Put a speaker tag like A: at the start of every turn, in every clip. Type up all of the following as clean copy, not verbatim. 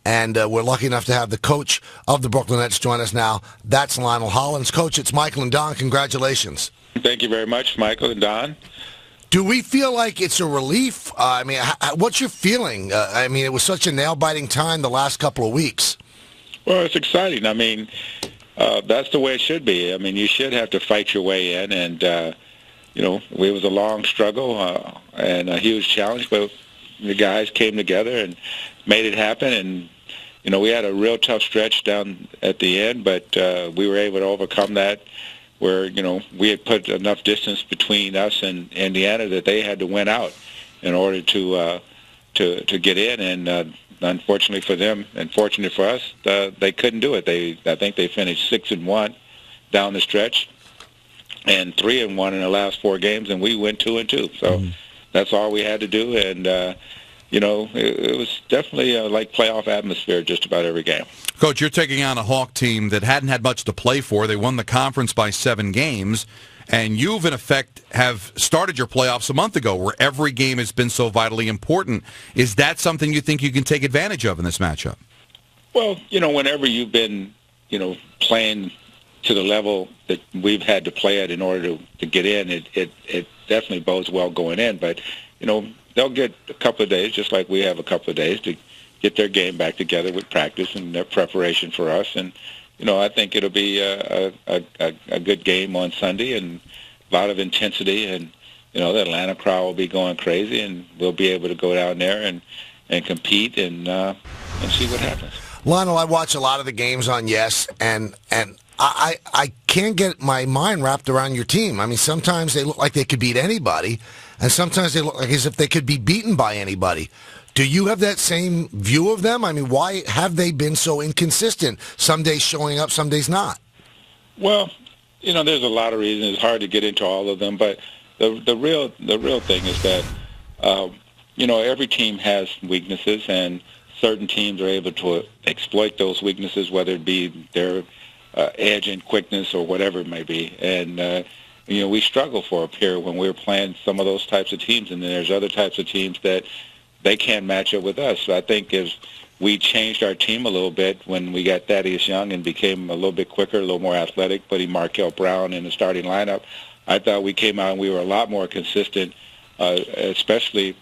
A: And we're lucky enough to have the coach of the Brooklyn Nets join us now. That's Lionel Hollins. Coach, it's Michael and Don. Congratulations.
B: Thank you very much, Michael and Don.
A: Do we feel like it's a relief? What's your feeling? It was such a nail-biting time the last couple of weeks.
B: Well, it's exciting. That's the way it should be. You should have to fight your way in, and it was a long struggle and a huge challenge, but the guys came together and made it happen. And we had a real tough stretch down at the end, but we were able to overcome that, where we had put enough distance between us and Indiana that they had to win out in order to get in. And unfortunately for them, and fortunate for us, they couldn't do it. I think they finished 6-1 down the stretch, and 3-1 in the last 4 games, and we went 2-2. So that's all we had to do, and it was definitely like playoff atmosphere just about every game.
C: Coach, you're taking on a Hawk team that hadn't had much to play for. They won the conference by 7 games, and you've, in effect, have started your playoffs a month ago, where every game has been so vitally important. Is that something you think you can take advantage of in this matchup?
B: Well, whenever you've been, playing to the level that we've had to play at in order to get in, it definitely bodes well going in. But, they'll get a couple of days, just like we have a couple of days, to get their game back together with practice and their preparation for us. And, I think it'll be a good game on Sunday, and a lot of intensity. And, the Atlanta crowd will be going crazy, and we'll be able to go down there and compete and see what happens.
A: Lionel, I watch a lot of the games on Yes, and I can't get my mind wrapped around your team. Sometimes they look like they could beat anybody, and sometimes they look like as if they could be beaten by anybody. Do you have that same view of them? Why have they been so inconsistent? Some days showing up, some days not.
B: Well, there's a lot of reasons. It's hard to get into all of them, but the real thing is that every team has weaknesses, and certain teams are able to exploit those weaknesses, whether it be their edge and quickness or whatever it may be. And we struggle for up here when we're playing some of those types of teams, and then there's other types of teams that they can't match up with us. So I think as we changed our team a little bit when we got Thaddeus Young and became a little bit quicker, a little more athletic, putting Markel Brown in the starting lineup, I thought we came out and we were a lot more consistent, especially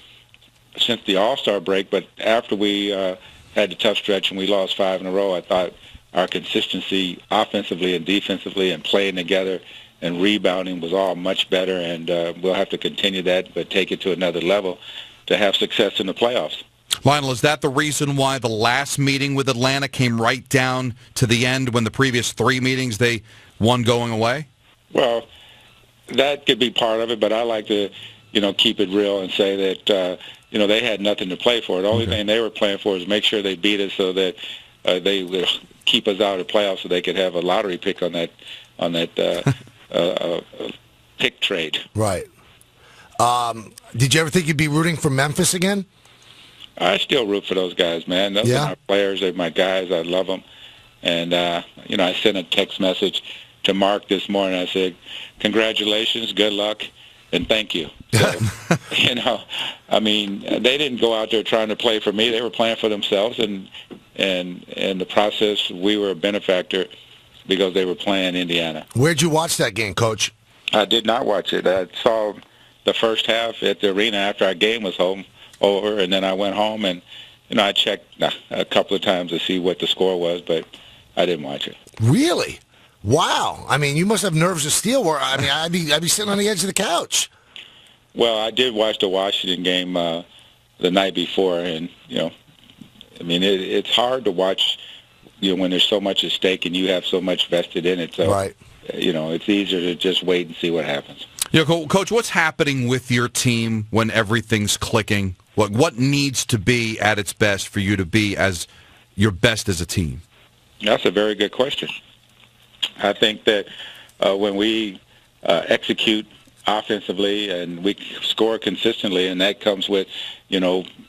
B: since the All-Star break. But after we had the tough stretch and we lost 5 in a row, I thought our consistency offensively and defensively and playing together and rebounding was all much better, and we'll have to continue that, but take it to another level to have success in the playoffs.
C: Lionel, is that the reason why the last meeting with Atlanta came right down to the end when the previous 3 meetings they won going away?
B: Well, that could be part of it, but I like to, keep it real and say that, they had nothing to play for. The only thing they were playing for is make sure they beat us so that they would keep us out of the playoffs so they could have a lottery pick on that pick trade.
A: Right. Did you ever think you'd be rooting for Memphis again?
B: I still root for those guys, man. Those are my players. They're my guys. I love them. And, I sent a text message to Mark this morning. I said, congratulations, good luck, and thank you. So, they didn't go out there trying to play for me. They were playing for themselves, and in the process, we were a benefactor because they were playing Indiana.
A: Where'd you watch that game, Coach?
B: I did not watch it. I saw the first half at the arena after our game was over, and then I went home and I checked a couple of times to see what the score was, but I didn't watch it.
A: Really? Wow. You must have nerves of steel. Where I'd be sitting on the edge of the couch.
B: Well, I did watch the Washington game the night before, and it's hard to watch when there's so much at stake and you have so much vested in it. So,
A: right.
B: It's easier to just wait and see what happens.
C: Coach, what's happening with your team when everything's clicking? What needs to be at its best for you to be as your best as a team?
B: That's a very good question. I think that when we execute offensively and we score consistently, and that comes with,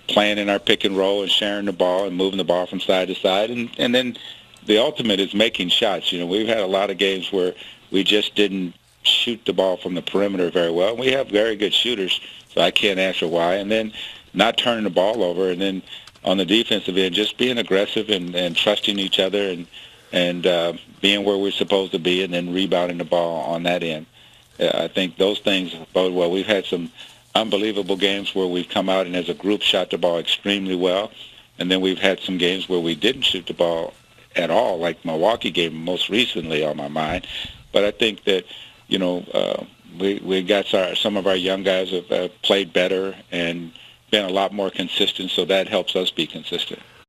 B: playing in our pick and roll and sharing the ball and moving the ball from side to side. And then the ultimate is making shots. We've had a lot of games where we just didn't shoot the ball from the perimeter very well. We have very good shooters, So I can't answer why. And then not turning the ball over, and then on the defensive end, just being aggressive and trusting each other and being where we're supposed to be, and then rebounding the ball on that end. I think those things bode well. We've had some unbelievable games where we've come out and as a group shot the ball extremely well, and then we've had some games where we didn't shoot the ball at all, like Milwaukee game most recently on my mind. But I think that, we got some of our young guys have played better and been a lot more consistent, so that helps us be consistent.